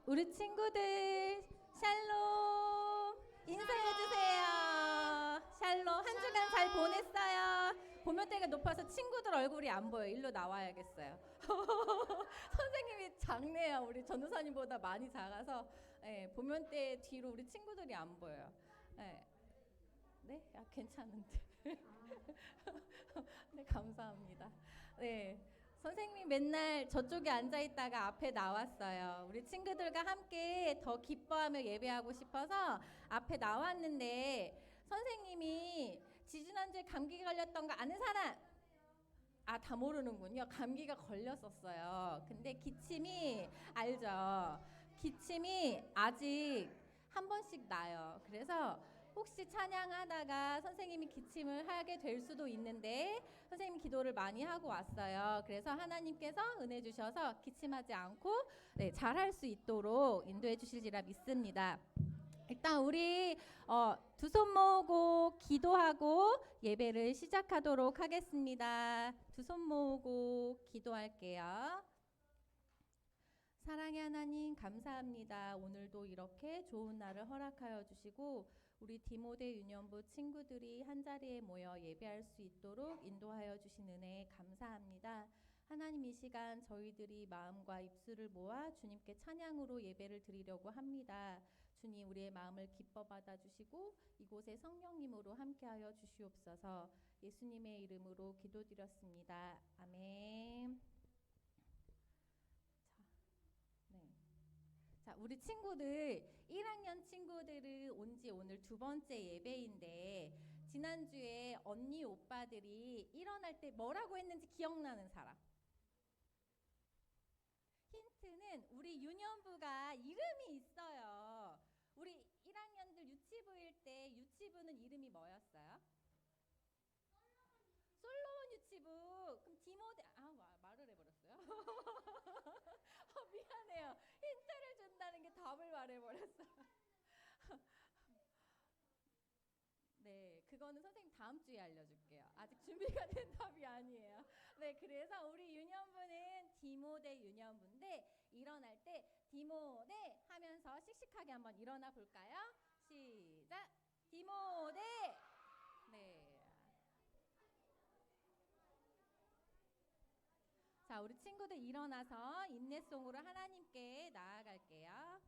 우리 친구들 샬롬 인사해주세요. 샬롬 한 주간 잘 보냈어요? 보면대가 높아서 친구들 얼굴이 안 보여. 일로 나와야겠어요. 선생님이 작네요. 우리 전도사님보다 많이 작아서 보면대 뒤로 우리 친구들이 안 보여요. 네, 괜찮은데. 네, 감사합니다. 네. 선생님이 맨날 저쪽에 앉아있다가 앞에 나왔어요. 우리 친구들과 함께 더 기뻐하며 예배하고 싶어서 앞에 나왔는데, 선생님이 지지난주에 감기 걸렸던 거 아는 사람? 다 모르는군요. 감기가 걸렸었어요. 근데 기침이, 알죠? 기침이 아직 한 번씩 나요. 그래서 혹시 찬양하다가 선생님이 기침을 하게 될 수도 있는데 선생님 기도를 많이 하고 왔어요. 그래서 하나님께서 은혜 주셔서 기침하지 않고 네, 잘할 수 있도록 인도해 주실지라 믿습니다. 일단 우리 두 손 모으고 기도하고 예배를 시작하도록 하겠습니다. 두 손 모으고 기도할게요. 사랑의 하나님 감사합니다. 오늘도 이렇게 좋은 날을 허락하여 주시고 우리 디모데 유년부 친구들이 한자리에 모여 예배할 수 있도록 인도하여 주신 은혜에 감사합니다. 하나님, 이 시간 저희들이 마음과 입술을 모아 주님께 찬양으로 예배를 드리려고 합니다. 주님, 우리의 마음을 기뻐 받아 주시고 이곳에 성령님으로 함께하여 주시옵소서. 예수님의 이름으로 기도드렸습니다. 아멘. 자, 우리 친구들 1학년 친구들은 온 지 오늘 두 번째 예배인데 지난주에 언니 오빠들이 일어날 때 뭐라고 했는지 기억나는 사람? 힌트는 우리 유년부가 이름이 있어요. 우리 1학년들 유치부일 때 유치부는 이름이 뭐였어요? 솔로몬 유치부. 그럼 디모데 말을 해버렸어요. 미안해요. 힌트를 준다는 게 답을 말해버렸어요. 네, 그거는 선생님 다음 주에 알려줄게요. 아직 준비가 된 답이 아니에요. 네, 그래서 우리 유년부는 디모데 유년부인데 일어날 때 디모데 하면서 씩씩하게 한번 일어나 볼까요? 시작. 디모데. 네. 자, 우리 친구들 일어나서 인내송으로 하나님께 나아갈게요.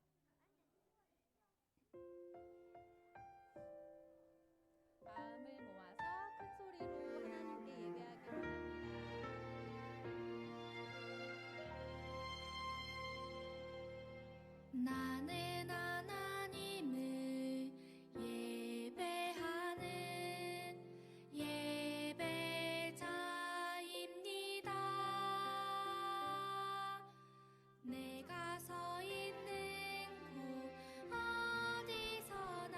마음을 모아서 큰 소리로 하나님께 예배하기 원합니다. 나는 하나님을 예배하는 예배자입니다. 내가 서 있는 곳 어디서나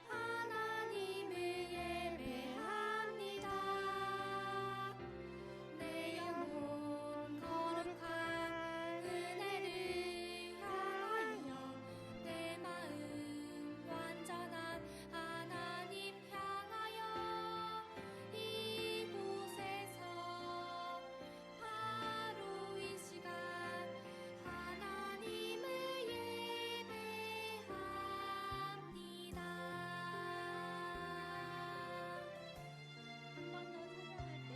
하나님을 예배합니다. 내 영혼 거룩한 은혜를 향하여 내 마음 완전한 하나님 향하여 이곳에서 바로 이 시간 하나님을 예배합니다. 한 번 더 찬양할 때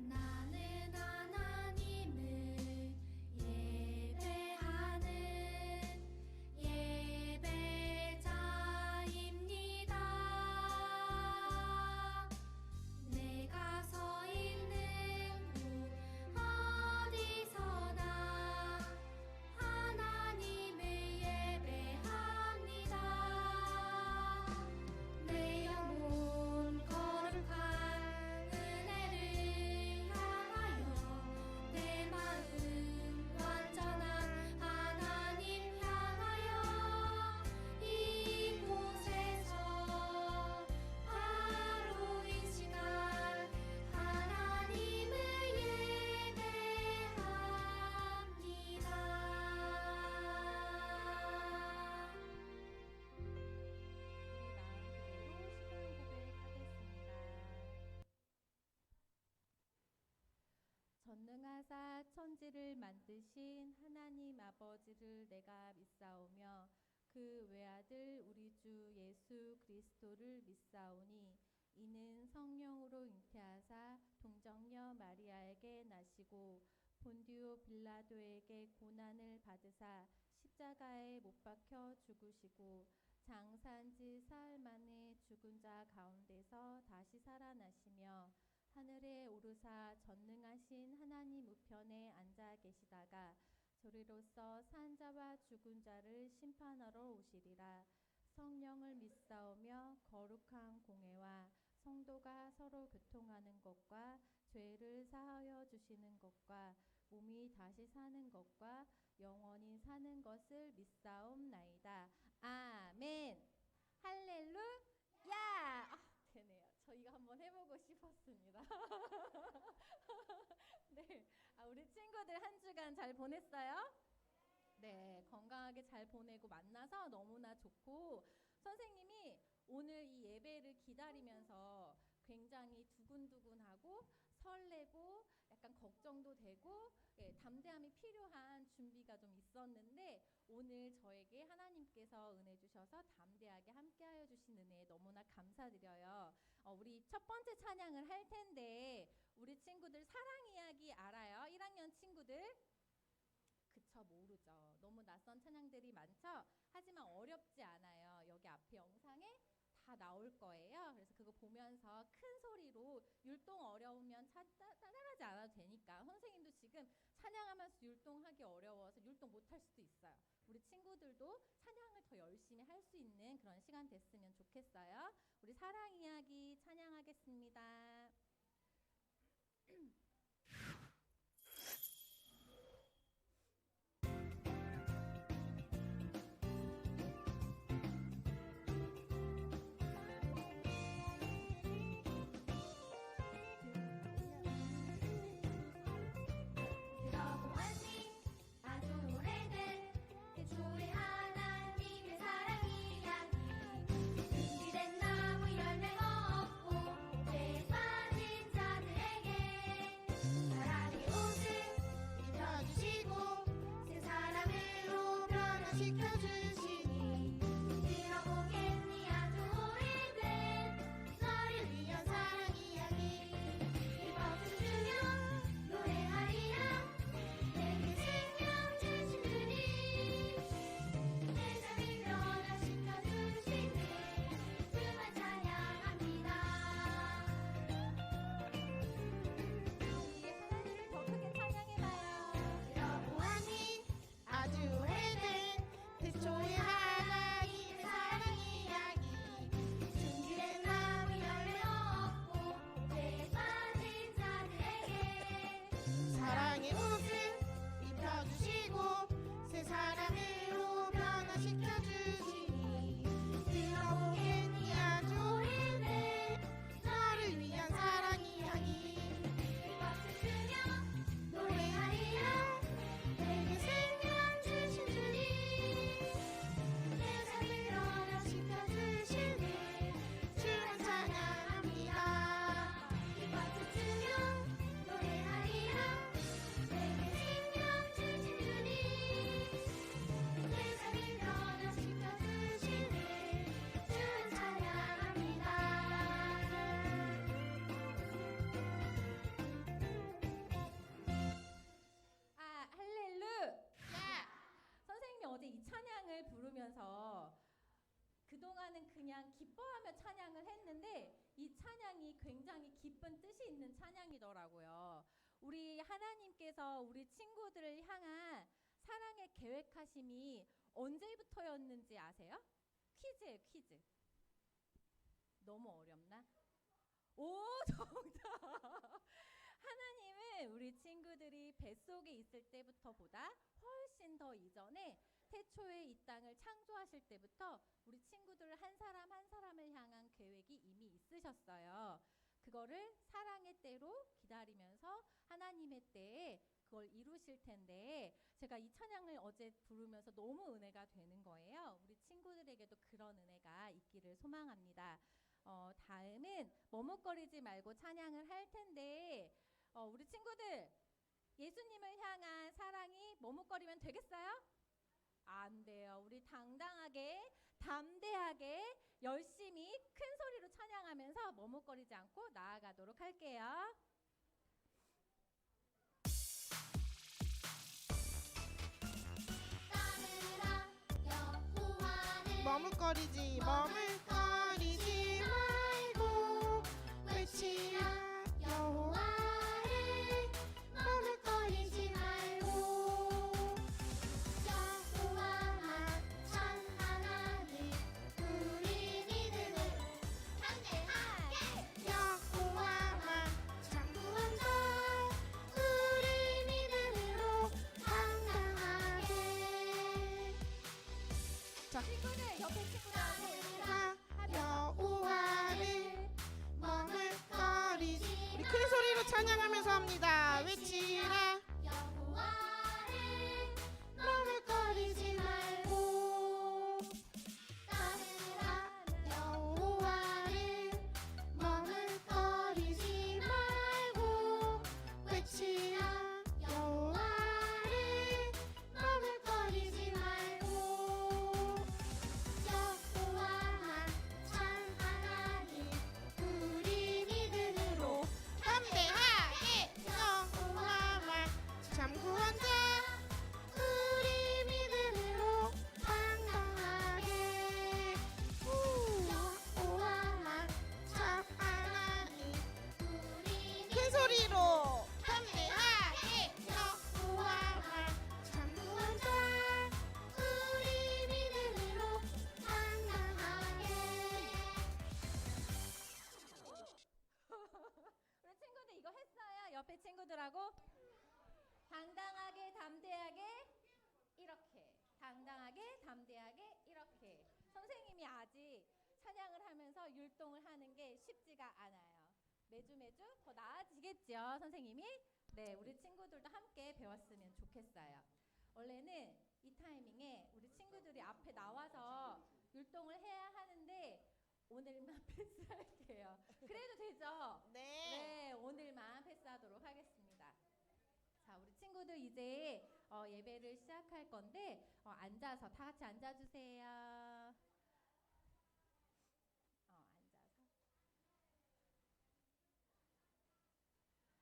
나는 하나님을 예배하는 예배자입니다. 내가 서 있는 곳 어디서나 하나님을 예배합니다. 내 영혼 거룩한 은혜를 향하여 내 마음 완전한 하나님 향하여 이곳에서 바로 이 시간 하나님을 예배합니다. 전능하사 천지를 만드신 하나님 아버지를 내가 믿사오며 그 외아들 우리 주 예수 그리스도를 믿사오니 이는 성령으로 잉태하사 동정녀 마리아에게 나시고 본디오 빌라도에게 고난을 받으사 십자가에 못 박혀 죽으시고 장사한 지 사흘 만에 죽은 자 가운데서 다시 살아나시며 하늘에 오르사 전능하신 하나님 우편에 앉아 계시다가 저리로서 산 자와 죽은 자를 심판하러 오시리라. 성령을 믿사오며 거룩한 공회와 성도가 서로 교통하는 것과 죄를 사하여 주시는 것과 몸이 다시 사는 것과 영원히 사는 것을 믿사옵나이다. 아멘. 할렐루야. 되네요. 저 이거 한번 해보고 싶었습니다. 네, 우리 친구들 한 주간 잘 보냈어요? 네, 건강하게 잘 보내고 만나서 너무나 좋고, 선생님이 오늘 이 예배를 기다리면서 굉장히 두근두근하고 설레고 약간 걱정도 되고 담대함이 필요한 준비가 좀 있었는데, 오늘 저에게 하나님께서 은혜 주셔서 담대하게 함께하여 주신 은혜에 너무나 감사드려요. 우리 첫 번째 찬양을 할 텐데, 우리 친구들 사랑 이야기 알아요? 1학년 친구들? 그쵸, 모르죠. 너무 낯선 찬양들이 많죠? 하지만 어렵지 않아요. 여기 앞에 영상에 다 나올 거예요. 그래서 그거 보면서 큰 소리로, 율동 어려우면 따라하지 않아도 되니까. 선생님도 지금 찬양하면서 율동하기 어려워서 율동 못할 수도 있어요. 우리 친구들도 찬양을 더 열심히 할 수 있는 그런 시간 됐으면 좋겠어요. 우리 사랑 이야기 찬양하겠습니다. 들어보았니 아주 오래된 태초의 하나님의 사랑 이야기. 준비된 나무 열매가 없고 죄에 빠진 자들에게 사랑의 옷을 입혀주시고 새 사람으로 변화시켜 주시니, 들어보겠니 아주 오래된 너를 위한 사랑 이야기. 이 박수 주며 노래하리라. 내게 생명 주신 주님, 내 삶을 변화시켜 주시네. 주만 찬양합니다. 우리 하나님을 더 크게 찬양해봐요. 들어보았니 아주 오래된 태초의 하나님의 사랑 이야기. 준비된 나무 열매가 없고 죄에 빠진 자들에게 사랑의 옷을 입혀주시고 새 사람으로 변화시켜 주시니, 들어보겠니 아주 오래된 너를 위한 사랑 이야기. 박수 주며 노래하리라. 내게 생명 주신 주님, 내 삶을 변화시켜 주시네. 주만 찬양합니다. 이 박수 주며 노래하리라. 내게 생명 주신 주님, 내 삶을 변화시켜 주시네. 주만 찬양합니다. 할렐루야. 선생님이 어제 이 찬양을 부르면서 그동안은 그냥 기뻐하며 찬양을 했는데, 이 찬양이 굉장히 기쁜 뜻이 있는 찬양이더라고요. 우리 하나님께서 우리 친구들을 향한 사랑의 계획하심이 언제부터였는지 아세요? 퀴즈예요, 퀴즈. 너무 어렵나? 오, 정답! 하나님은 우리 친구들이 뱃속에 있을 때부터보다 훨씬 더 이전에 태초에 이 땅을 창조하실 때부터 우리 친구들 한 사람 한 사람을 향한 계획이 이미 있으셨어요. 그거를 사랑의 때로 기다리면서 하나님의 때에 그걸 이루실 텐데, 제가 이 찬양을 어제 부르면서 너무 은혜가 되는 거예요. 우리 친구들에게도 그런 은혜가 있기를 소망합니다. 다음은 머뭇거리지 말고 찬양을 할 텐데, 우리 친구들 예수님을 향한 사랑이 머뭇거리면 되겠어요? 안 돼요. 우리 당당하게, 담대하게, 열심히 큰 소리로 찬양하면서 머뭇거리지 않고 나아가도록 할게요. 따르라 여호와를 머뭇거리지 머뭇거리지 말고 외치라 여호와를 머뭇거리지 말고 여호와만 찬양하는 우리 믿음을 담대하게 여호와만 참 구원자 우리 믿음을 자, 친구들 옆에 친구들하고 여호와를 머뭇거리지. 우리 큰 소리로 찬양하면서 합니다. 외치라. 여호와를 머뭇거리지 말고 따르라 여호와를 머뭇거리지 말고 외치라. 여호와를 머뭇거리지 말고 여호와만 참 하나님 우리 믿음으로 담대하게 여호와만 참 구원자 우리 믿음으로 당당하게 여호와만 참 하나님 우리 큰 소리로 담대하게 여호와만 참 구원자 우리 믿음으로 당당하게 우리 친구들 이거 했어요? 옆에 친구들하고 당당하게 담대하게 이렇게 당당하게 담대하게 이렇게 선생님이 아직 찬양을 하면서 율동을 하는 게 쉽지가 않아요. 매주 더 나아지겠죠, 선생님이? 네, 우리 친구들도 함께 배웠으면 좋겠어요. 원래는 이 타이밍에 우리 친구들이 앞에 나와서 율동을 해야 하는데 오늘만 패스할게요. 그래도 되죠? 네, 오늘만 패스하도록 하겠습니다. 자, 우리 친구들 이제 예배를 시작할 건데 앉아서 다 같이 앉아주세요.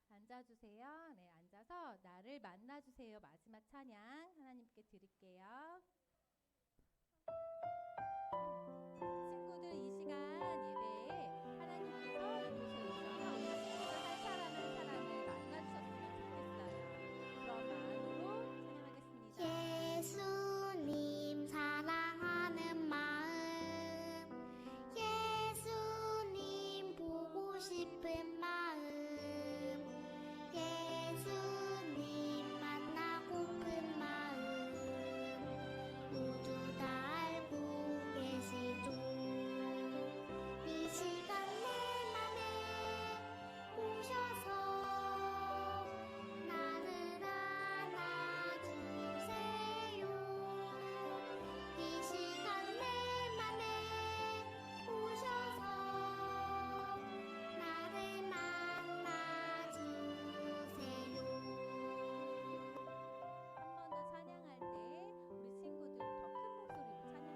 앉아주세요. 네, 앉아서 나를 만나주세요. 마지막 찬양 하나님께 드릴게요. 친구들 이 시간 예배에 하나님께서 이곳에 오셔서 우리 친구들 한 사람 한 사람을 만나주셨으면 좋겠어요. 그런 마음으로 찬양하겠습니다. 예수님 사랑하는 마음 예수님 보고 싶은 마음 예수님 만나고픈 마음 모두 다 알고 계시죠 이 시간 내 맘에 오셔서 나를 안아주세요 이 시간 내 맘에 오셔서 나를 만나주세요 한 번 더 찬양할 때 우리 친구들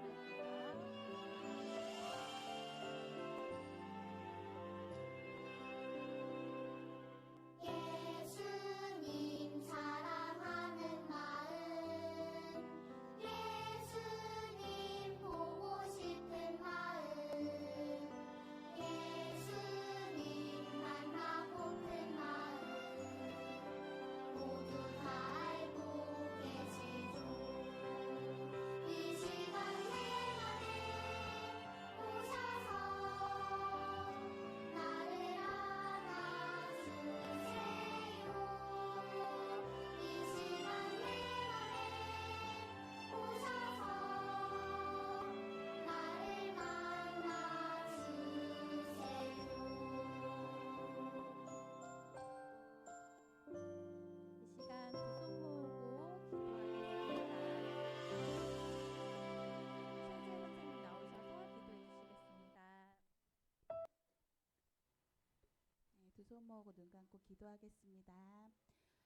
더 큰 목소리로 찬양할게요. 예수님 사랑하는 마음 예수님 보고 싶은 마음 예수님 만나고픈 마음 모두 다 알고 계시죠 이 시간 내 맘에 오셔서 나를 안아주세요 이 시간 내 맘에 오셔서 나를 만나주세요 이 시간 두 손 모으고 기도하겠습니다. 최재 선생님 나오셔서 기도해 주시겠습니다. 네, 두 손 모으고 눈 감고 기도하겠습니다.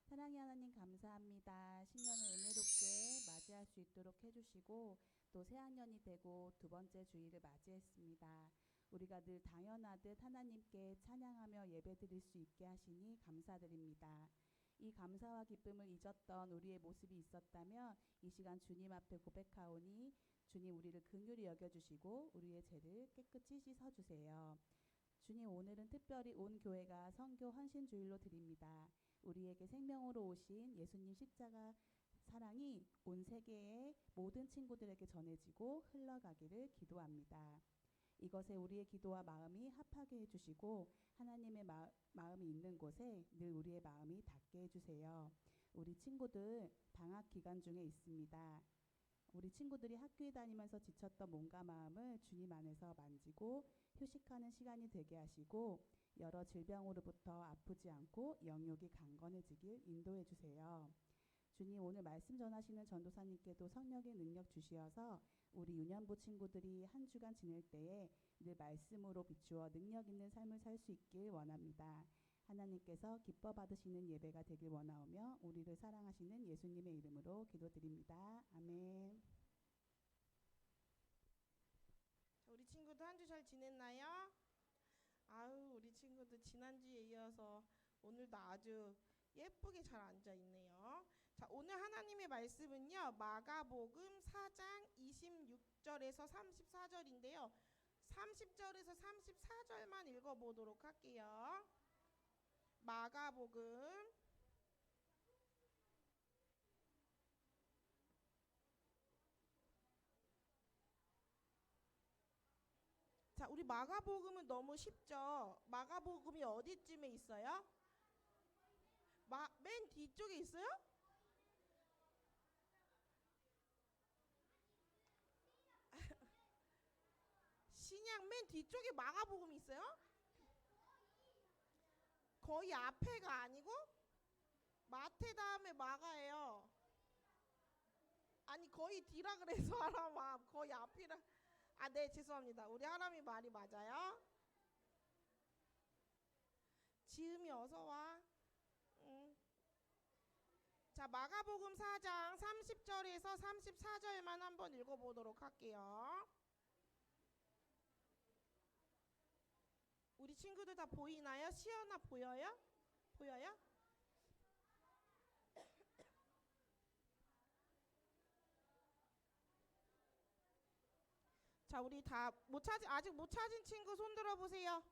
사랑의 하나님 감사합니다. 신년을 은혜롭게 맞이할 수 있도록 해주시고 또 새학년이 되고 두 번째 주일을 맞이했습니다. 우리가 늘 당연하듯 하나님께 찬양하며 예배드릴 수 있게 하시니 감사드립니다. 이 감사와 기쁨을 잊었던 우리의 모습이 있었다면 이 시간 주님 앞에 고백하오니 주님 우리를 긍휼히 여겨주시고 우리의 죄를 깨끗이 씻어주세요. 주님 오늘은 특별히 온 교회가 선교 헌신주일로 드립니다. 우리에게 생명으로 오신 예수님 십자가 사랑이 온 세계의 모든 친구들에게 전해지고 흘러가기를 기도합니다. 이것에 우리의 기도와 마음이 합하게 해주시고 하나님의 마음이 있는 곳에 늘 우리의 마음이 닿게 해주세요. 우리 친구들 방학 기간 중에 있습니다. 우리 친구들이 학교에 다니면서 지쳤던 몸과 마음을 주님 안에서 만지고 휴식하는 시간이 되게 하시고 여러 질병으로부터 아프지 않고 영육이 강건해지길 인도해 주세요. 주님, 오늘 말씀 전하시는 전도사님께도 성령의 능력 주시어서 우리 유년부 친구들이 한 주간 지낼 때에 늘 말씀으로 비추어 능력 있는 삶을 살 수 있길 원합니다. 하나님께서 기뻐 받으시는 예배가 되길 원하오며 우리를 사랑하시는 예수님의 이름으로 기도드립니다. 아멘. 자, 우리 친구들 한 주 잘 지냈나요? 아유, 우리 친구들 지난주에 이어서 오늘도 아주 예쁘게 잘 앉아있네요. 자, 오늘 하나님의 말씀은요, 마가복음 4장 26절에서 34절인데요. 30절에서 34절만 읽어보도록 할게요. 마가복음 자, 우리 마가복음은 너무 쉽죠? 마가복음이 어디쯤에 있어요? 맨 뒤쪽에 있어요? 신약 맨 뒤쪽에 마가복음이 있어요? 거의 앞에가 아니고 마태 다음에 마가예요. 아니, 거의 뒤라 그래서 하라마 거의 앞이라. 아, 네, 죄송합니다. 우리 하람이 말이 맞아요. 지음이 어서 와. 자, 마가복음 4장 30절에서 34절만 한번 읽어보도록 할게요. 우리 친구들 다 보이나요? 시연아 보여요? 보여요? 자, 우리 다 아직 못 찾은 친구 손 들어보세요.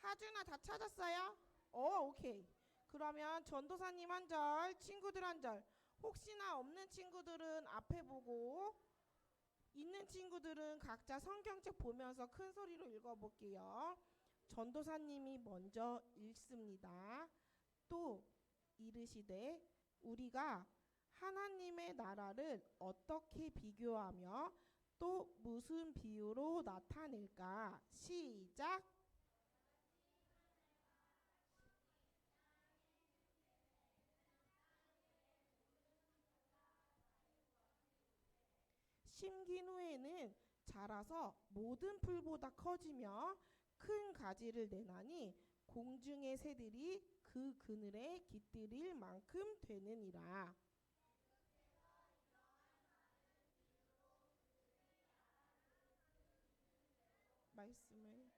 하준아, 다 찾았어요? 오케이. 그러면 전도사님 한 절, 친구들 한 절. 혹시나 없는 친구들은 앞에 보고, 있는 친구들은 각자 성경책 보면서 큰 소리로 읽어볼게요. 전도사님이 먼저 읽습니다. 또 이르시되 우리가 하나님의 나라를 어떻게 비교하며 또 무슨 비유로 나타낼까? 시작. 심긴 후에는 자라서 모든 풀보다 커지며 큰 가지를 내나니 공중의 새들이 그 그늘에 깃들일 만큼 되느니라. 말씀을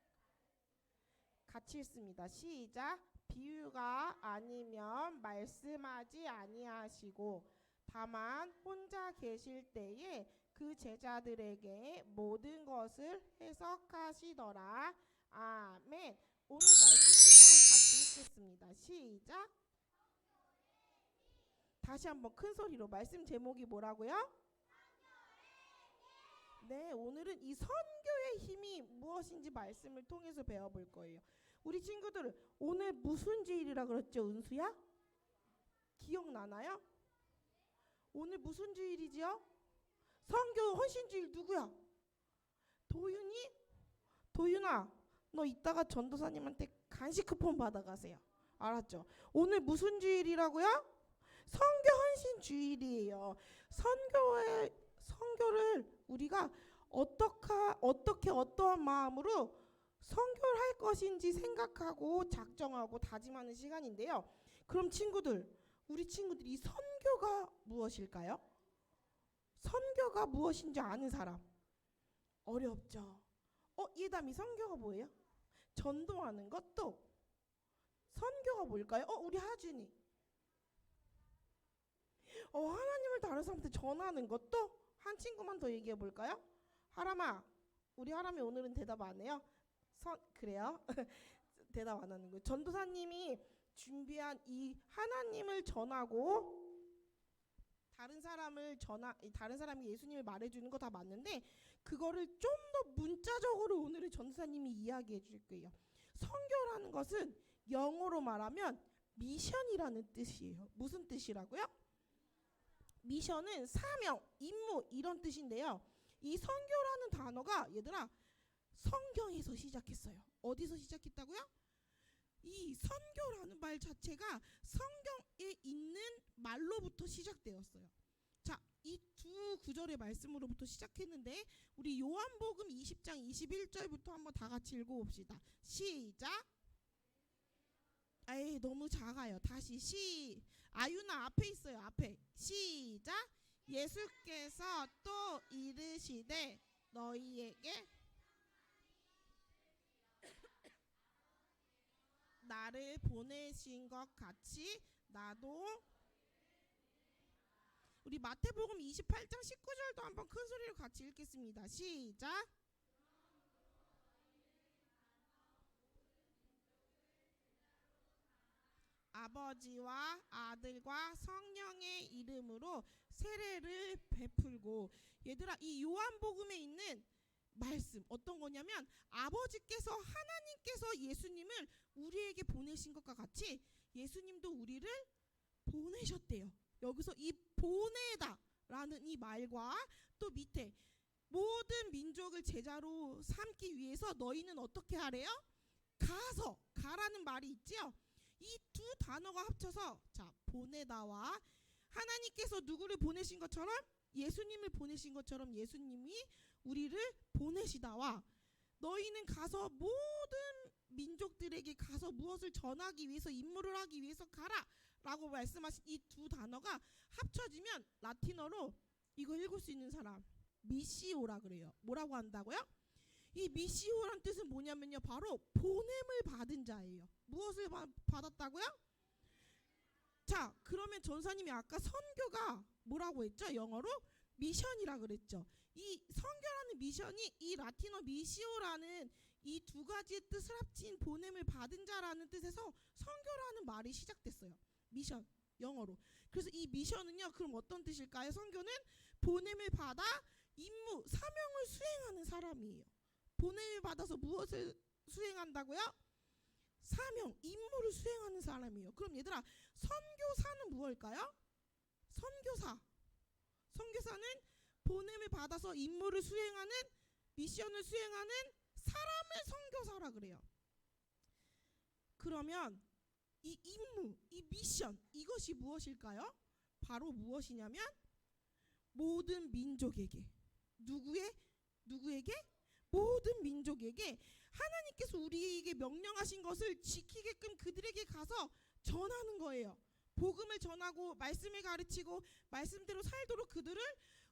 같이 읽습니다. 시작. 비유가 아니면 말씀하지 아니하시고 다만 혼자 계실 때에 그 제자들에게 모든 것을 해석하시더라. 아멘. 오늘 말씀 제목을 같이 읽겠습니다. 시작. 다시 한번 큰 소리로. 말씀 제목이 뭐라고요? 네, 오늘은 이 선교의 힘이 무엇인지 말씀을 통해서 배워볼 거예요. 우리 친구들 오늘 무슨 주일이라 그랬죠, 은수야? 기억나나요? 오늘 무슨 주일이죠? 선교 헌신주일. 누구야? 도윤이? 도윤아, 너 이따가 전도사님한테 간식 쿠폰 받아가세요. 알았죠? 오늘 무슨 주일이라고요? 선교 헌신주일이에요. 선교를 우리가 어떻게 어떠한 마음으로 선교를 할 것인지 생각하고 작정하고 다짐하는 시간인데요. 그럼 친구들, 우리 친구들이 이 선교가 무엇일까요? 선교가 무엇인지 아는 사람? 어렵죠. 예담이 선교가 뭐예요? 전도하는 것도. 선교가 뭘까요? 우리 하준이. 하나님을 다른 사람한테 전하는 것도. 한 친구만 더 얘기해 볼까요? 하람아, 우리 하람이 오늘은 대답 안 해요? 그래요? 대답 안 하는 거예요. 전도사님이 준비한 이 하나님을 전하고 다른 사람이 예수님을 말해주는 거 다 맞는데 그거를 좀 더 문자적으로 오늘은 전도사님이 이야기해 줄 거예요. 선교라는 것은 영어로 말하면 미션이라는 뜻이에요. 무슨 뜻이라고요? 미션은 사명, 임무 이런 뜻인데요. 이 선교라는 단어가 얘들아 성경에서 시작했어요. 어디서 시작했다고요? 이 선교라는 말 자체가 성경에 있는 말로부터 시작되었어요. 자, 이 두 구절의 말씀으로부터 시작했는데 우리 요한복음 20장 21절부터 한번 다 같이 읽어봅시다. 시작. 에이 너무 작아요. 다시 아유나 앞에 있어요. 앞에 시작. 예수께서 또 이르시되 너희에게 나를 보내신 것 같이 나도 우리 마태복음 28장 19절도 한번 큰 소리로 같이 읽겠습니다. 시작. 아버지와 아들과 성령의 이름으로 세례를 베풀고 얘들아 이 요한복음에 있는 말씀 어떤 거냐면 아버지께서 하나님께서 예수님을 우리에게 보내신 것과 같이 예수님도 우리를 보내셨대요. 여기서 이 보내다라는 이 말과 또 밑에 모든 민족을 제자로 삼기 위해서 너희는 어떻게 하래요? 가라는 말이 있지요. 이 두 단어가 합쳐서 자 보내다와 하나님께서 누구를 보내신 것처럼 예수님을 보내신 것처럼 예수님이 우리를 보내시다와 너희는 가서 모든 민족들에게 가서 무엇을 전하기 위해서 임무를 하기 위해서 가라 라고 말씀하신 이 두 단어가 합쳐지면 라틴어로 이거 읽을 수 있는 사람 미시오라 그래요. 뭐라고 한다고요? 이 미시오란 뜻은 뭐냐면요 바로 보냄을 받은 자예요. 무엇을 받았다고요? 자 그러면 전사님이 아까 선교가 뭐라고 했죠? 영어로 미션이라 그랬죠. 이 선교라는 미션이 이 라틴어 미시오라는 이 두 가지의 뜻을 합친 보냄을 받은 자라는 뜻에서 선교라는 말이 시작됐어요. 미션 영어로. 그래서 이 미션은요 그럼 어떤 뜻일까요? 선교는 보냄을 받아 임무 사명을 수행하는 사람이에요. 보냄을 받아서 무엇을 수행한다고요? 사명 임무를 수행하는 사람이에요. 그럼 얘들아 선교사는 무엇일까요? 선교사는 보냄을 받아서 임무를 수행하는 미션을 수행하는 사람을 선교사라 그래요. 그러면 이 임무, 이 미션 이것이 무엇일까요? 바로 무엇이냐면 모든 민족에게 누구에게? 모든 민족에게 하나님께서 우리에게 명령하신 것을 지키게끔 그들에게 가서 전하는 거예요. 복음을 전하고 말씀을 가르치고 말씀대로 살도록 그들을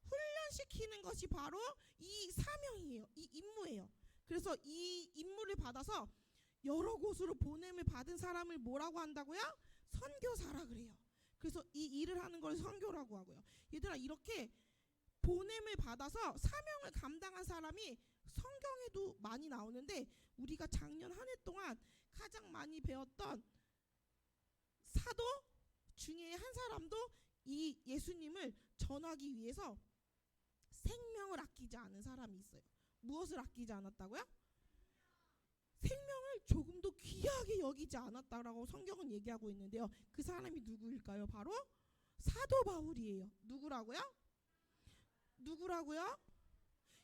훈련시키는 것이 바로 이 사명이에요. 이 임무예요. 그래서 이 임무를 받아서 여러 곳으로 보냄을 받은 사람을 뭐라고 한다고요? 선교사라 그래요. 그래서 이 일을 하는 걸 선교라고 하고요. 얘들아 이렇게 보냄을 받아서 사명을 감당한 사람이 성경에도 많이 나오는데 우리가 작년 한 해 동안 가장 많이 배웠던 사도 중에 한 사람도 이 예수님을 전하기 위해서 생명을 아끼지 않은 사람이 있어요. 무엇을 아끼지 않았다고요? 생명을 조금도 귀하게 여기지 않았다라고 성경은 얘기하고 있는데요. 그 사람이 누구일까요? 바로 사도 바울이에요. 누구라고요?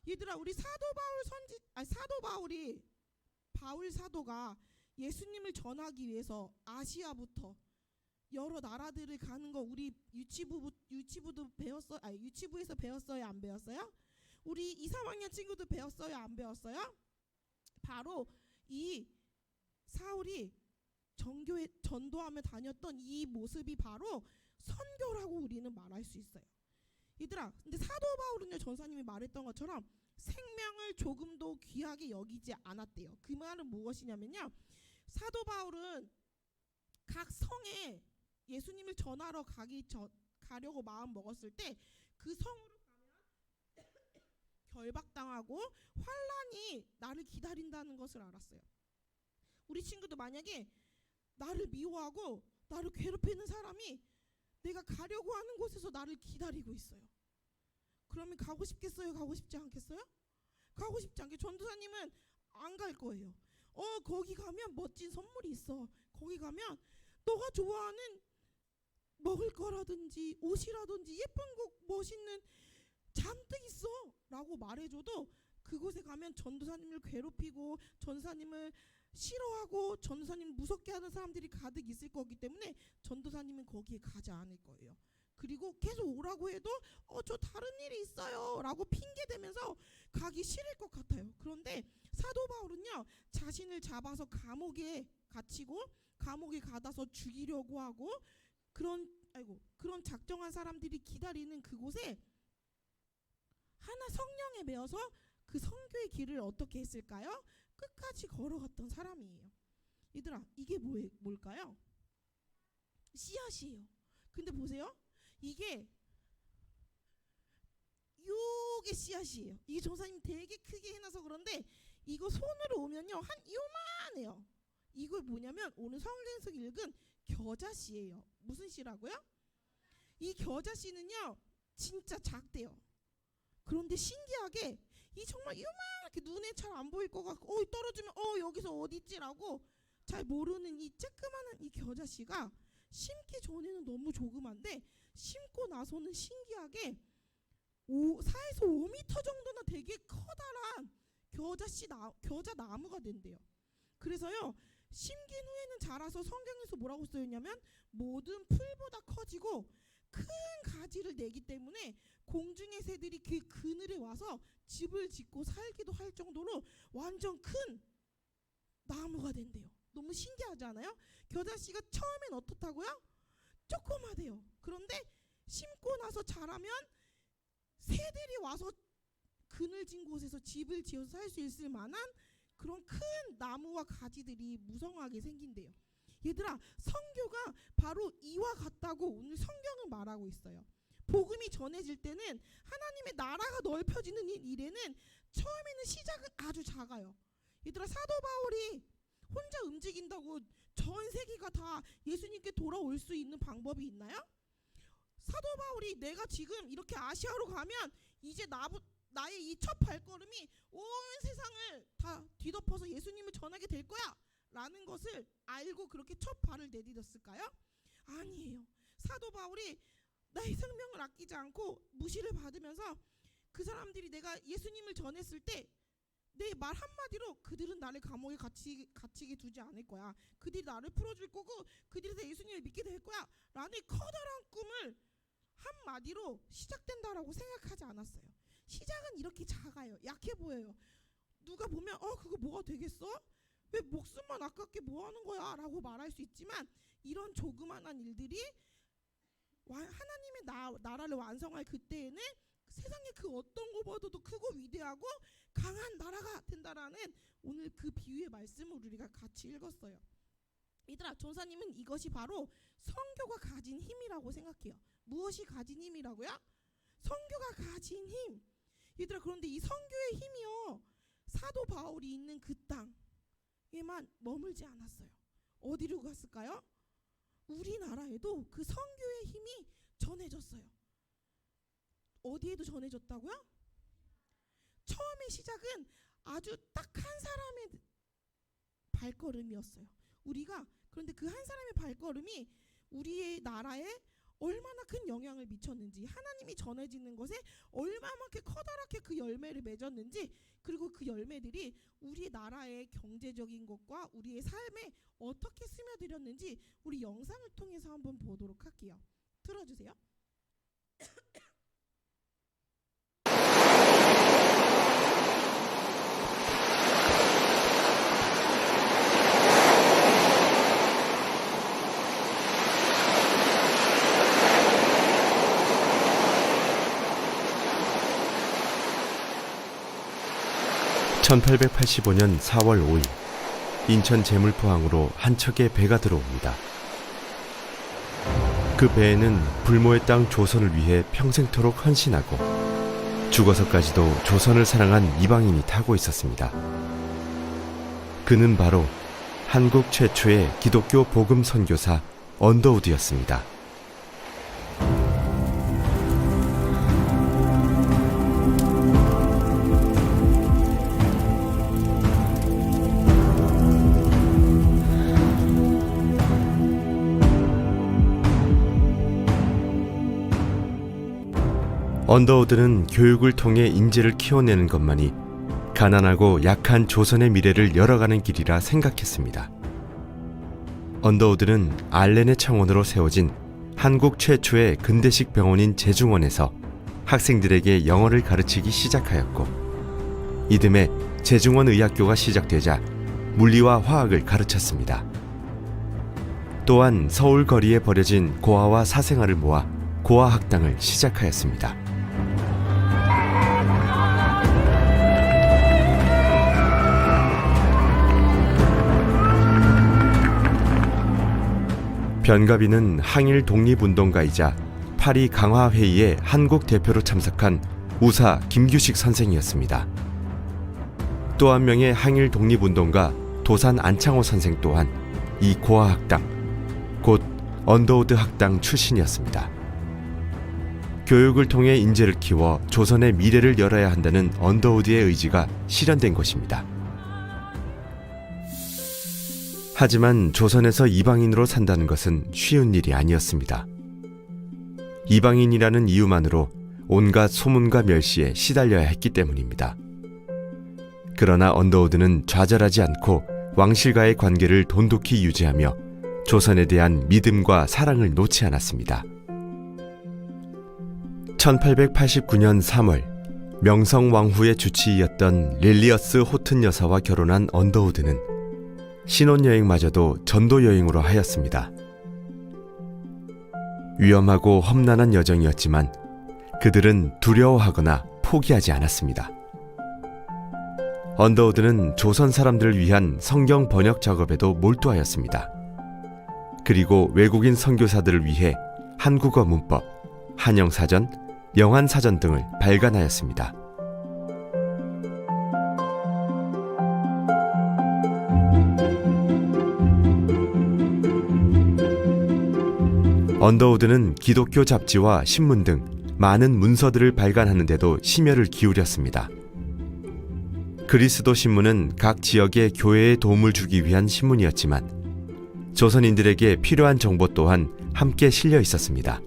얘들아 우리 사도 바울이 바울 사도가 예수님을 전하기 위해서 아시아부터 여러 나라들을 가는 거 우리 유치부도 배웠어요? 유치부에서 배웠어요? 안 배웠어요? 우리 2, 3학년 친구도 배웠어요? 안 배웠어요? 바로 이 사울이 전교에 전도하며 다녔던 이 모습이 바로 선교라고 우리는 말할 수 있어요. 얘들아 근데 사도 바울은요 전사님이 말했던 것처럼 생명을 조금도 귀하게 여기지 않았대요. 그 말은 무엇이냐면요 사도 바울은 각 성에 예수님을 전하러 가려고 마음 먹었을 때 그 성으로 가면 결박당하고 환란이 나를 기다린다는 것을 알았어요. 우리 친구도 만약에 나를 미워하고 나를 괴롭히는 사람이 내가 가려고 하는 곳에서 나를 기다리고 있어요. 그러면 가고 싶겠어요? 가고 싶지 않겠어요? 가고 싶지 않게 전도사님은 안 갈 거예요. 거기 가면 멋진 선물이 있어. 거기 가면 너가 좋아하는 먹을 거라든지 옷이라든지 예쁜 거 멋있는 잔뜩 있어 라고 말해줘도 그곳에 가면 전도사님을 괴롭히고 전도사님을 싫어하고 전도사님을 무섭게 하는 사람들이 가득 있을 거기 때문에 전도사님은 거기에 가지 않을 거예요. 그리고 계속 오라고 해도 저 다른 일이 있어요 라고 핑계대면서 가기 싫을 것 같아요. 그런데 사도 바울은요, 자신을 잡아서 감옥에 갇히고 감옥에 가다서 죽이려고 하고 그런 작정한 사람들이 기다리는 그곳에 하나 성령에 매어서 그 선교의 길을 어떻게 했을까요? 끝까지 걸어갔던 사람이에요. 얘들아, 이게 뭘까요? 씨앗이에요. 근데 보세요. 이게 요게 씨앗이에요. 이게 전사님 되게 크게 해놔서 그런데 이거 손으로 오면요 한 요만해요. 이걸 뭐냐면 오늘 성경에서 읽은 겨자씨예요. 무슨 씨라고요? 이 겨자씨는요 진짜 작대요. 그런데 신기하게 이 정말 요만하게 눈에 잘 안 보일 것 같고 떨어지면 여기서 어디 있지라고 잘 모르는 이 쬐끄만한 이 겨자씨가 심기 전에는 너무 조그만데 심고 나서는 신기하게 4에서 5m 정도나 되게 커다란 겨자 나무가 된대요. 그래서요 심긴 후에는 자라서 성경에서 뭐라고 써있냐면 모든 풀보다 커지고 큰 가지를 내기 때문에 공중의 새들이 그 그늘에 와서 집을 짓고 살기도 할 정도로 완전 큰 나무가 된대요. 너무 신기하지 않아요? 겨자씨가 처음엔 어떻다고요? 조그마대요. 그런데 심고 나서 자라면 새들이 와서 그늘진 곳에서 집을 지어서 살 수 있을 만한 그런 큰 나무와 가지들이 무성하게 생긴대요. 얘들아, 선교가 바로 이와 같다고 오늘 성경은 말하고 있어요. 복음이 전해질 때는 하나님의 나라가 넓혀지는 일에는 처음에는 시작은 아주 작아요. 얘들아, 사도 바울이 혼자 움직인다고 전 세계가 다 예수님께 돌아올 수 있는 방법이 있나요? 사도 바울이 내가 지금 이렇게 아시아로 가면 이제 나의 이 첫 발걸음이 온 세상을 다 뒤덮어서 예수님을 전하게 될 거야 라는 것을 알고 그렇게 첫 발을 내디뎠을까요? 아니에요. 사도 바울이 나의 생명을 아끼지 않고 무시를 받으면서 그 사람들이 내가 예수님을 전했을 때 내 말 한마디로 그들은 나를 감옥에 갇히게 두지 않을 거야. 그들이 나를 풀어줄 거고 그들이 다 예수님을 믿게 될 거야 라는 커다란 꿈을 한마디로 시작된다라고 생각하지 않았어요. 시작은 이렇게 작아요. 약해 보여요. 누가 보면 그거 뭐가 되겠어? 왜 목숨만 아깝게 뭐하는 거야? 라고 말할 수 있지만 이런 조그만한 일들이 하나님의 나라를 완성할 그때에는 세상의 그 어떤 것보다도 크고 위대하고 강한 나라가 된다라는 오늘 그 비유의 말씀을 우리가 같이 읽었어요. 얘들아, 전사님은 이것이 바로 선교가 가진 힘이라고 생각해요. 무엇이 가진 힘이라고요? 선교가 가진 힘. 얘들아, 그런데 이 선교의 힘이요 사도 바울이 있는 그 땅에만 머물지 않았어요. 어디로 갔을까요? 우리나라에도 그 선교의 힘이 전해졌어요. 어디에도 전해졌다고요? 처음의 시작은 아주 딱 한 사람의 발걸음이었어요. 그런데 그 한 사람의 발걸음이 우리의 나라에 얼마나 큰 영향을 미쳤는지, 하나님이 전해지는 것에 얼마만큼 커다랗게 그 열매를 맺었는지, 그리고 그 열매들이 우리 나라의 경제적인 것과 우리의 삶에 어떻게 스며들었는지 우리 영상을 통해서 한번 보도록 할게요. 틀어주세요. 1885년 4월 5일 인천 제물포항으로 한 척의 배가 들어옵니다. 그 배에는 불모의 땅 조선을 위해 평생토록 헌신하고 죽어서까지도 조선을 사랑한 이방인이 타고 있었습니다. 그는 바로 한국 최초의 기독교 복음 선교사 언더우드였습니다. 언더우드는 교육을 통해 인재를 키워내는 것만이 가난하고 약한 조선의 미래를 열어가는 길이라 생각했습니다. 언더우드는 알렌의 청원으로 세워진 한국 최초의 근대식 병원인 제중원에서 학생들에게 영어를 가르치기 시작하였고, 이듬해 제중원 의학교가 시작되자 물리와 화학을 가르쳤습니다. 또한 서울 거리에 버려진 고아와 사생아를 모아 고아학당을 시작하였습니다. 변가비는 항일 독립운동가이자 파리 강화회의에 한국 대표로 참석한 우사 김규식 선생이었습니다. 또 한 명의 항일 독립운동가 도산 안창호 선생 또한 이 고아학당, 곧 언더우드 학당 출신이었습니다. 교육을 통해 인재를 키워 조선의 미래를 열어야 한다는 언더우드의 의지가 실현된 것입니다. 하지만 조선에서 이방인으로 산다는 것은 쉬운 일이 아니었습니다. 이방인이라는 이유만으로 온갖 소문과 멸시에 시달려야 했기 때문입니다. 그러나 언더우드는 좌절하지 않고 왕실과의 관계를 돈독히 유지하며 조선에 대한 믿음과 사랑을 놓지 않았습니다. 1889년 3월 명성왕후의 주치의였던 릴리어스 호튼 여사와 결혼한 언더우드는 신혼여행마저도 전도여행으로 하였습니다. 위험하고 험난한 여정이었지만 그들은 두려워하거나 포기하지 않았습니다. 언더우드는 조선 사람들을 위한 성경 번역 작업에도 몰두하였습니다. 그리고 외국인 선교사들을 위해 한국어 문법, 한영사전, 영한사전 등을 발간하였습니다. 언더우드는 기독교 잡지와 신문 등 많은 문서들을 발간하는 데도 심혈을 기울였습니다. 그리스도 신문은 각 지역의 교회에 도움을 주기 위한 신문이었지만 조선인들에게 필요한 정보 또한 함께 실려 있었습니다.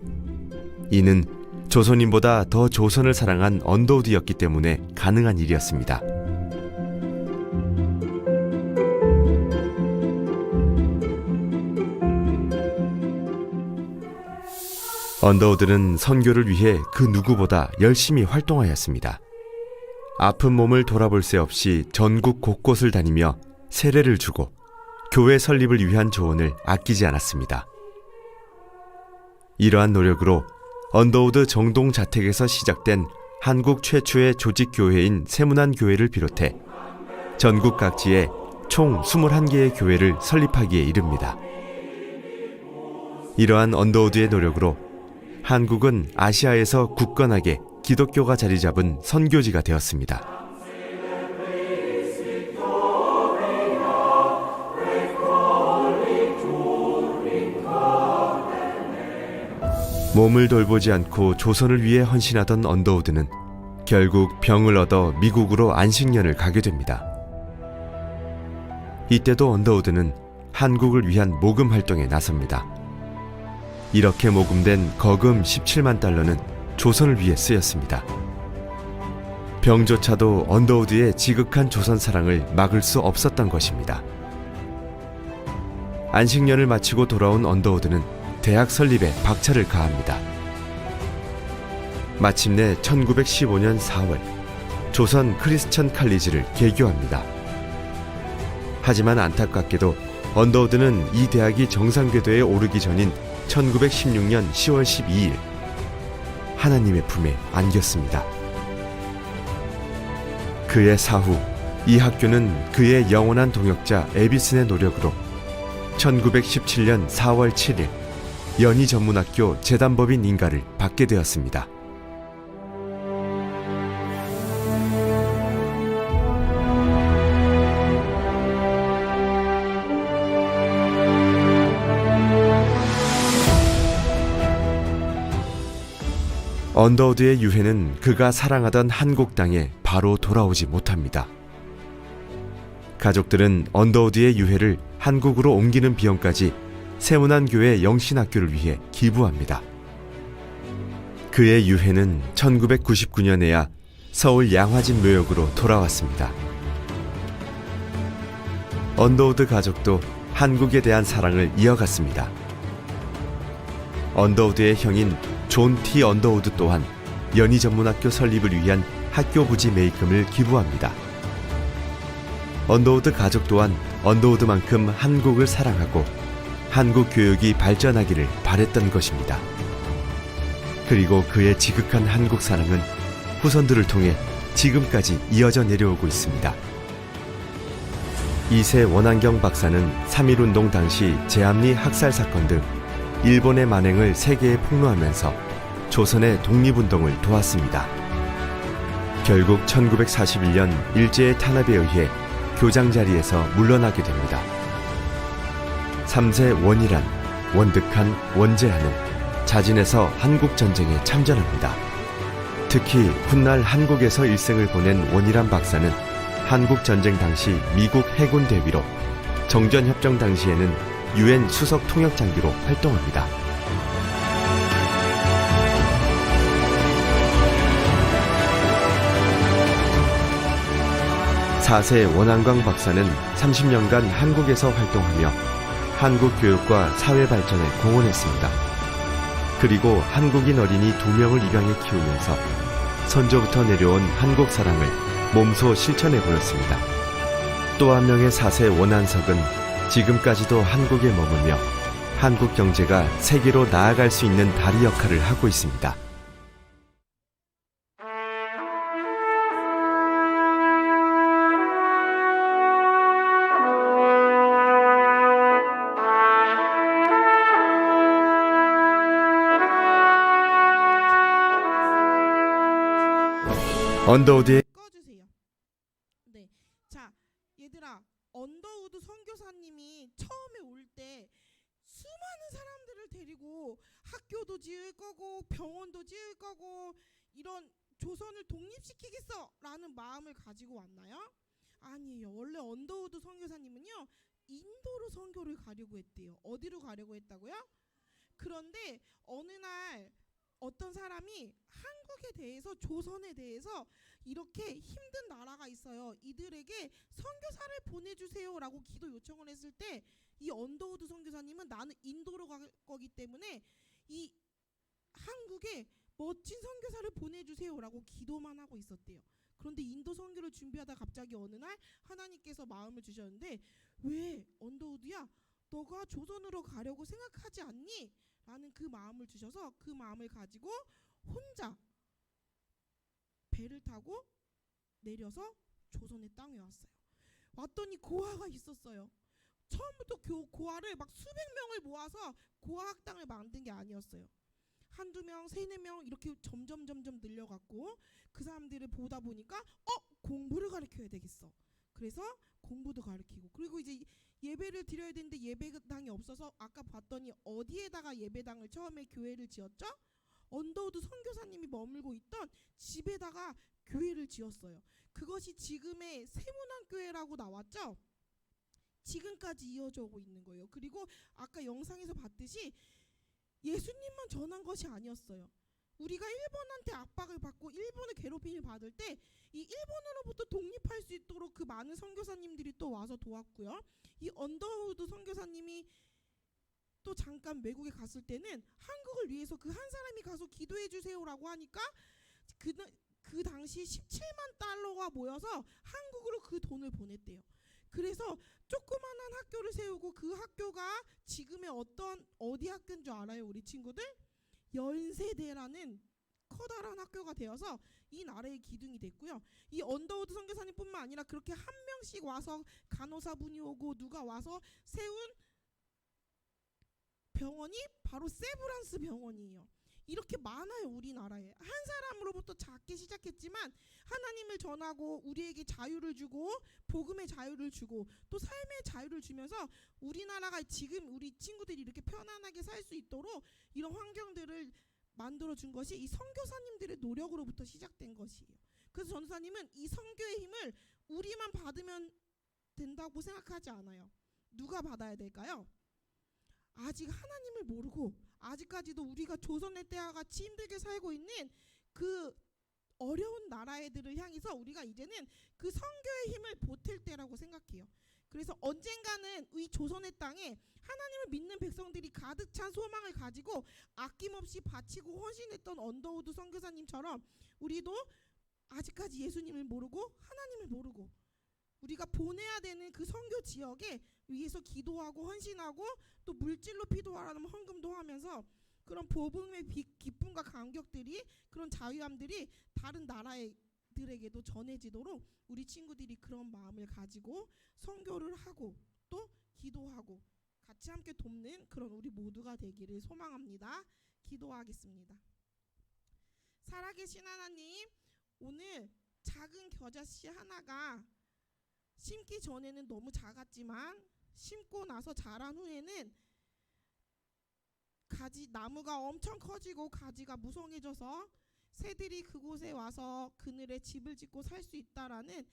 이는 조선인보다 더 조선을 사랑한 언더우드였기 때문에 가능한 일이었습니다. 언더우드는 선교를 위해 그 누구보다 열심히 활동하였습니다. 아픈 몸을 돌아볼 새 없이 전국 곳곳을 다니며 세례를 주고 교회 설립을 위한 조언을 아끼지 않았습니다. 이러한 노력으로 언더우드 정동 자택에서 시작된 한국 최초의 조직교회인 세문안교회를 비롯해 전국 각지에 총 21개의 교회를 설립하기에 이릅니다. 이러한 언더우드의 노력으로 한국은 아시아에서 굳건하게 기독교가 자리 잡은 선교지가 되었습니다. 몸을 돌보지 않고 조선을 위해 헌신하던 언더우드는 결국 병을 얻어 미국으로 안식년을 가게 됩니다. 이때도 언더우드는 한국을 위한 모금 활동에 나섭니다. 이렇게 모금된 거금 17만 달러는 조선을 위해 쓰였습니다. 병조차도 언더우드의 지극한 조선 사랑을 막을 수 없었던 것입니다. 안식년을 마치고 돌아온 언더우드는 대학 설립에 박차를 가합니다. 마침내 1915년 4월 조선 크리스천 칼리지를 개교합니다. 하지만 안타깝게도 언더우드는 이 대학이 정상궤도에 오르기 전인 1916년 10월 12일 하나님의 품에 안겼습니다. 그의 사후 이 학교는 그의 영원한 동역자 에비슨의 노력으로 1917년 4월 7일 연희전문학교 재단법인 인가를 받게 되었습니다. 언더우드의 유해는 그가 사랑하던 한국 땅에 바로 돌아오지 못합니다. 가족들은 언더우드의 유해를 한국으로 옮기는 비용까지 세문안교회 영신학교를 위해 기부합니다. 그 그의 유해는 1999년에야 서울 양화진 묘역으로 돌아왔습니다. 언더우드 가족도 한국에 대한 사랑을 이어갔습니다. 언더우드의 형인 존 T. 언더우드 또한 연희전문학교 설립을 위한 학교 부지 매입금을 기부합니다. 언더우드 가족 또한 언더우드만큼 한국을 사랑하고 한국 교육이 발전하기를 바랬던 것입니다. 그리고 그의 지극한 한국 사랑은 후손들을 통해 지금까지 이어져 내려오고 있습니다. 이세 원한경 박사는 3.1운동 당시 제암리 학살 사건 등 일본의 만행을 세계에 폭로하면서 조선의 독립운동을 도왔습니다. 결국 1941년 일제의 탄압에 의해 교장 자리에서 물러나게 됩니다. 3세 원이란 원득한 원재하는 자진해서 한국전쟁에 참전합니다. 특히 훗날 한국에서 일생을 보낸 원이란 박사는 한국전쟁 당시 미국 해군 대위로 정전협정 당시에는 UN 수석 통역장교로 활동합니다. 4세 원한광 박사는 30년간 한국에서 활동하며 한국 교육과 사회 발전에 공헌했습니다. 그리고 한국인 어린이 2명을 입양해 키우면서 선조부터 내려온 한국 사랑을 몸소 실천해 보였습니다. 또 한 명의 4세 원한석은 지금까지도 한국에 머물며 한국 경제가 세계로 나아갈 수 있는 다리 역할을 하고 있습니다. 언더우드의 꺼주세요. 네, 자 얘들아, 언더우드 선교사님이 처음에 올 때 수많은 사람들을 데리고 학교도 지을 거고 병원도 지을 거고 이런 조선을 독립시키겠어라는 마음을 가지고 왔나요? 아니에요. 원래 언더우드 선교사님은요, 인도로 선교를 가려고 했대요. 어디로 가려고 했다고요? 그런데 어느 날 어떤 사람이 한국에 대해서, 조선에 대해서 이렇게 힘든 나라가 있어요, 이들에게 선교사를 보내주세요라고 기도 요청을 했을 때, 이 언더우드 선교사님은 나는 인도로 갈 거기 때문에 이 한국에 멋진 선교사를 보내주세요라고 기도만 하고 있었대요. 그런데 인도 선교를 준비하다 갑자기 어느 날 하나님께서 마음을 주셨는데, 왜 언더우드야, 너가 조선으로 가려고 생각하지 않니? 라는 그 마음을 주셔서 그 마음을 가지고 혼자 배를 타고 내려서 조선의 땅에 왔어요. 왔더니 고아가 있었어요. 처음부터 고아를 막 수백 명을 모아서 고아 학당을 만든 게 아니었어요. 한두 명, 세네 명 이렇게 점점 늘려갔고, 그 사람들을 보다 보니까 공부를 가르쳐야 되겠어. 그래서 공부도 가르치고, 그리고 이제 예배를 드려야 되는데 예배당이 없어서 아까 봤더니 어디에다가 예배당을 처음에 교회를 지었죠? 언더우드 선교사님이 머물고 있던 집에다가 교회를 지었어요. 그것이 지금의 세문안교회라고 나왔죠? 지금까지 이어져 오고 있는 거예요. 그리고 아까 영상에서 봤듯이 예수님만 전한 것이 아니었어요. 우리가 일본한테 압박을 받고 일본의 괴롭힘을 받을 때 이 일본으로부터 독립할 수 있도록 그 많은 선교사님들이 또 와서 도왔고요. 이 언더우드 선교사님이 또 잠깐 외국에 갔을 때는 한국을 위해서 그 한 사람이 가서 기도해 주세요라고 하니까 그 당시 17만 달러가 모여서 한국으로 그 돈을 보냈대요. 그래서 조그만한 학교를 세우고, 그 학교가 지금의 어디 학교인 줄 알아요, 우리 친구들? 연세대라는 커다란 학교가 되어서 이 나라의 기둥이 됐고요. 이 언더우드 선교사님뿐만 아니라 그렇게 한 명씩 와서 간호사분이 오고 누가 와서 세운 병원이 바로 세브란스 병원이에요. 이렇게 많아요, 우리나라에. 한 사람으로부터 작게 시작했지만 하나님을 전하고 우리에게 자유를 주고 복음의 자유를 주고 또 삶의 자유를 주면서 우리나라가 지금 우리 친구들이 이렇게 편안하게 살 수 있도록 이런 환경들을 만들어준 것이 이 선교사님들의 노력으로부터 시작된 것이에요. 그래서 전도사님은 이 선교의 힘을 우리만 받으면 된다고 생각하지 않아요. 누가 받아야 될까요? 아직 하나님을 모르고 아직까지도 우리가 조선의 때와 같이 힘들게 살고 있는 그 어려운 나라애들을 향해서 우리가 이제는 그 선교의 힘을 보탤 때라고 생각해요. 그래서 언젠가는 이 조선의 땅에 하나님을 믿는 백성들이 가득 찬 소망을 가지고 아낌없이 바치고 헌신했던 언더우드 선교사님처럼 우리도 아직까지 예수님을 모르고 하나님을 모르고 우리가 보내야 되는 그 선교 지역에 위해서 기도하고 헌신하고 또 물질로 피도하라는 헌금도 하면서 그런 복음의 기쁨과 감격들이 그런 자유함들이 다른 나라들에게도 전해지도록 우리 친구들이 그런 마음을 가지고 선교를 하고 또 기도하고 같이 함께 돕는 그런 우리 모두가 되기를 소망합니다. 기도하겠습니다. 살아계신 하나님, 오늘 작은 겨자씨 하나가 심기 전에는 너무 작았지만 심고 나서 자란 후에는 나무가 엄청 커지고 가지가 무성해져서 새들이 그곳에 와서 그늘에 집을 짓고 살 수 있다라는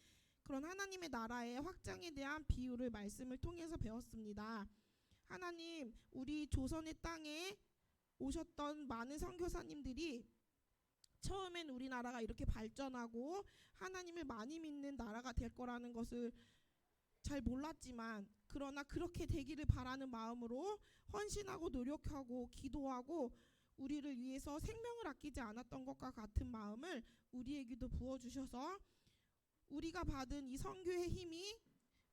그런 하나님의 나라의 확장에 대한 비유를 말씀을 통해서 배웠습니다. 하나님, 우리 조선의 땅에 오셨던 많은 선교사님들이 처음엔 우리나라가 이렇게 발전하고 하나님을 많이 믿는 나라가 될 거라는 것을 잘 몰랐지만 그러나 그렇게 되기를 바라는 마음으로 헌신하고 노력하고 기도하고 우리를 위해서 생명을 아끼지 않았던 것과 같은 마음을 우리에게도 부어주셔서 우리가 받은 이 선교의 힘이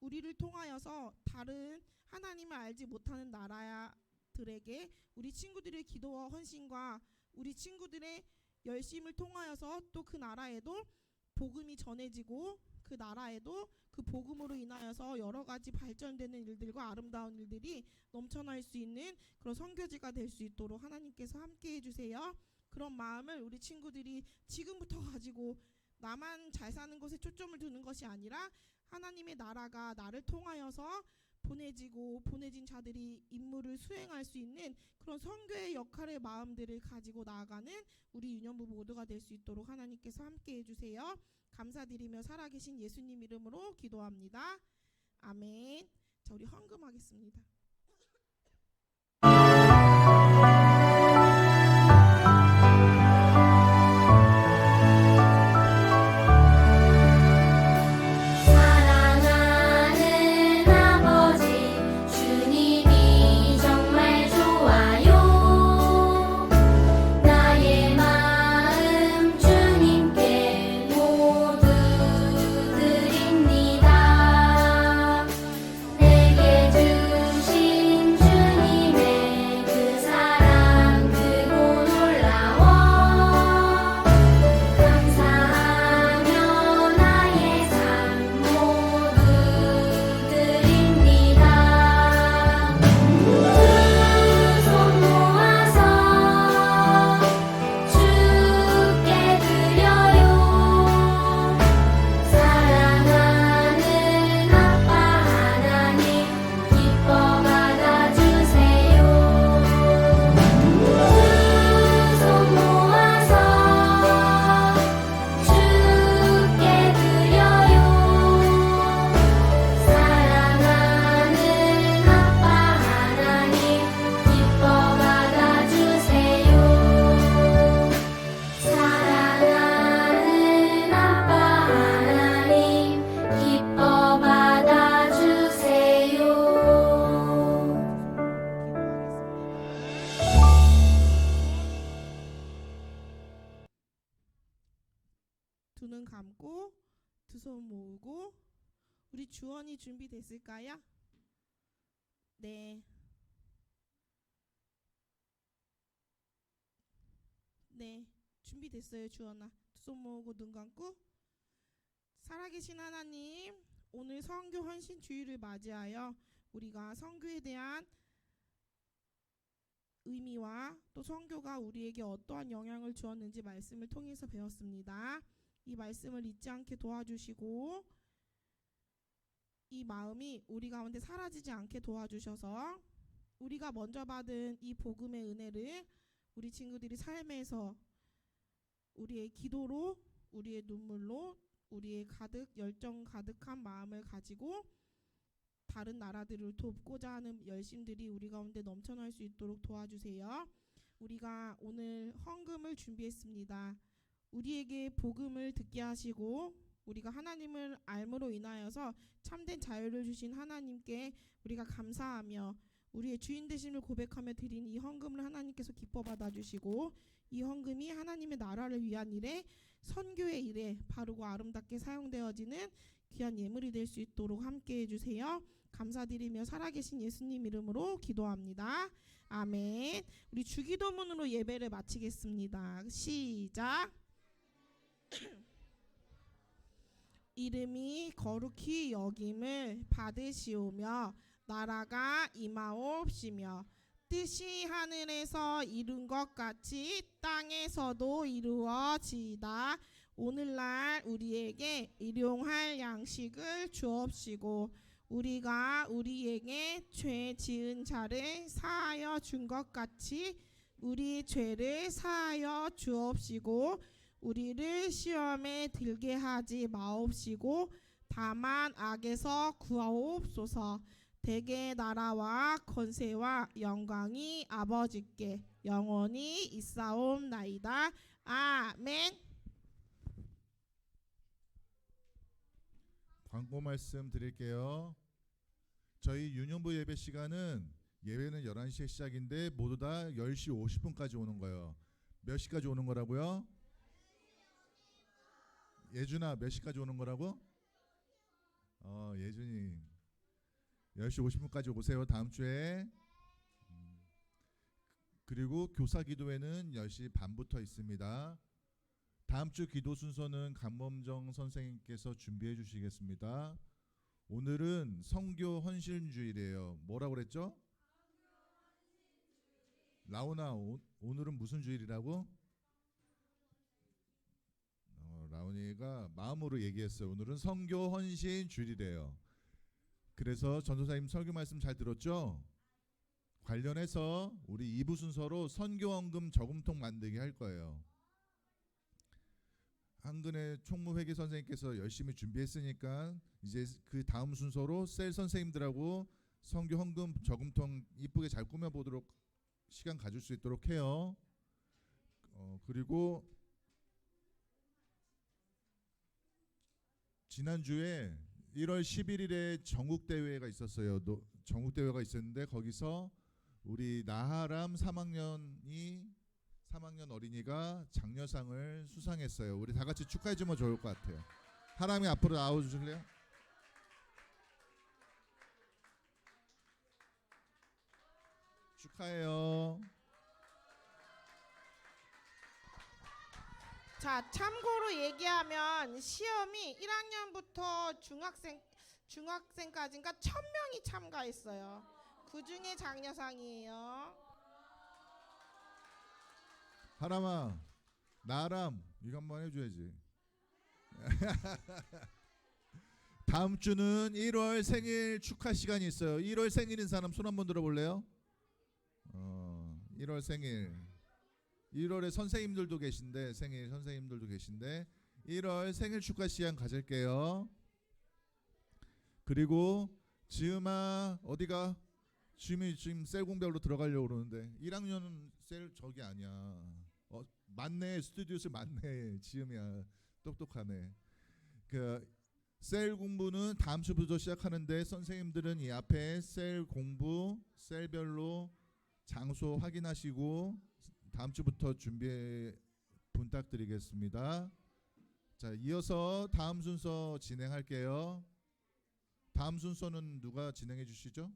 우리를 통하여서 다른 하나님을 알지 못하는 나라들에게 우리 친구들의 기도와 헌신과 우리 친구들의 열심을 통하여서 또 그 나라에도 복음이 전해지고 그 나라에도 그 복음으로 인하여서 여러 가지 발전되는 일들과 아름다운 일들이 넘쳐날 수 있는 그런 선교지가 될 수 있도록 하나님께서 함께 해주세요. 그런 마음을 우리 친구들이 지금부터 가지고 나만 잘 사는 것에 초점을 두는 것이 아니라 하나님의 나라가 나를 통하여서 보내지고 보내진 자들이 임무를 수행할 수 있는 그런 선교의 역할의 마음들을 가지고 나아가는 우리 유년부 모두가 될 수 있도록 하나님께서 함께 해주세요. 감사드리며 살아계신 예수님 이름으로 기도합니다. 아멘. 자, 우리 헌금하겠습니다. 사랑하는 아버지 주님이 정말 좋아요. 나의 마음 주님께 모두 드립니다. 내게 주신 주님의 그 사랑 크고 놀라워 감사하며 나의 삶 모두 드립니다. 두 손 모아서 주께 드려요. 사랑하는 아빠 하나님 기뻐 받아주세요. 두 손 모아서 주께 드려요. 사랑하는 아빠 하나님 기뻐 받아주세요. 사랑하는 아빠 하나님 기뻐 받아주세요. 두 눈 감고 두 손 모으고 우리 주원이 준비됐을까요? 네. 네. 준비됐어요, 주원아. 두 손 모으고 눈 감고. 살아계신 하나님, 오늘 선교 헌신 주일을 맞이하여 우리가 선교에 대한 의미와 또 선교가 우리에게 어떠한 영향을 주었는지 말씀을 통해서 배웠습니다. 이 말씀을 잊지 않게 도와주시고 이 마음이 우리 가운데 사라지지 않게 도와주셔서 우리가 먼저 받은 이 복음의 은혜를 우리 친구들이 삶에서 우리의 기도로 우리의 눈물로 우리의 열정 가득한 마음을 가지고 다른 나라들을 돕고자 하는 열심들이 우리 가운데 넘쳐날 수 있도록 도와주세요. 우리가 오늘 헌금을 준비했습니다. 우리에게 복음을 듣게 하시고 우리가 하나님을 알므로 인하여서 참된 자유를 주신 하나님께 우리가 감사하며 우리의 주인 되심을 고백하며 드린 이 헌금을 하나님께서 기뻐 받아주시고 이 헌금이 하나님의 나라를 위한 일에 선교의 일에 바르고 아름답게 사용되어지는 귀한 예물이 될 수 있도록 함께 해주세요. 감사드리며 살아계신 예수님 이름으로 기도합니다. 아멘. 우리 주기도문으로 예배를 마치겠습니다. 시작. 이름이 거룩히 여김을 받으시오며 나라가 임하옵시며 뜻이 하늘에서 이룬 것 같이 땅에서도 이루어지이다. 오늘날 우리에게 일용할 양식을 주옵시고 우리가 우리에게 죄 지은 자를 사하여 준 것 같이 우리 죄를 사하여 주옵시고 우리를 시험에 들게 하지 마옵시고 다만 악에서 구하옵소서. 대개 나라와 권세와 영광이 아버지께 영원히 있사옵나이다. 아멘. 광고 말씀 드릴게요. 저희 유년부 예배 시간은 예배는 11시에 시작인데 모두 다 10시 50분까지 오는 거예요. 몇 시까지 오는 거라고요? 예준아 몇 시까지 오는 거라고? 예준이 10시 50분까지 오세요. 다음 주에. 그리고 교사 기도회는 10시 반부터 있습니다. 다음 주 기도 순서는 강범정 선생님께서 준비해 주시겠습니다. 오늘은 성교 헌신 주일이에요. 뭐라고 그랬죠? 라온아 오늘은 무슨 주일이라고? 라온이가 마음으로 얘기했어요. 오늘은 성교 헌신 주일이래요. 그래서 전도사님 설교 말씀 잘 들었죠? 관련해서 우리 2부 순서로 선교헌금 저금통 만들기 할 거예요. 한근의 총무회계 선생님께서 열심히 준비했으니까 이제 그 다음 순서로 셀 선생님들하고 선교 헌금 저금통 이쁘게 잘 꾸며보도록 시간 가질 수 있도록 해요. 그리고 지난주에 1월 11일에 전국대회가 있었어요. 전국대회가 있었는데 거기서 우리 나하람 3학년 어린이가 장려상을 수상했어요. 우리 다 같이 축하해주면 좋을 것 같아요. 하람이 앞으로 나와주실래요? 축하해요. 자, 참고로 얘기하면 시험이 1학년부터 중학생까지인가 1000명이 참가했어요. 그 중에 장려상이에요. 하람아, 나람 이거 한번 해줘야지. 다음 주는 1월 생일 축하 시간이 있어요. 1월 생일인 사람 손 한번 들어볼래요? 1월 생일. 1월에 선생님들도 계신데 생일 선생님들도 계신데 1월 생일 축하 시간 가질게요. 그리고 지음아 어디가? 지음이 지금 셀 공백으로 들어가려고 그러는데 1학년은 셀 저기 아니야. 맞네. 스튜디오스 맞네. 지음이야. 똑똑하네. 그 셀 공부는 다음 주부터 시작하는데 선생님들은 이 앞에 셀 공부 셀별로 장소 확인하시고 다음 주부터 준비 부탁드리겠습니다. 자, 이어서 다음 순서 진행할게요. 다음 순서는 누가 진행해 주시죠?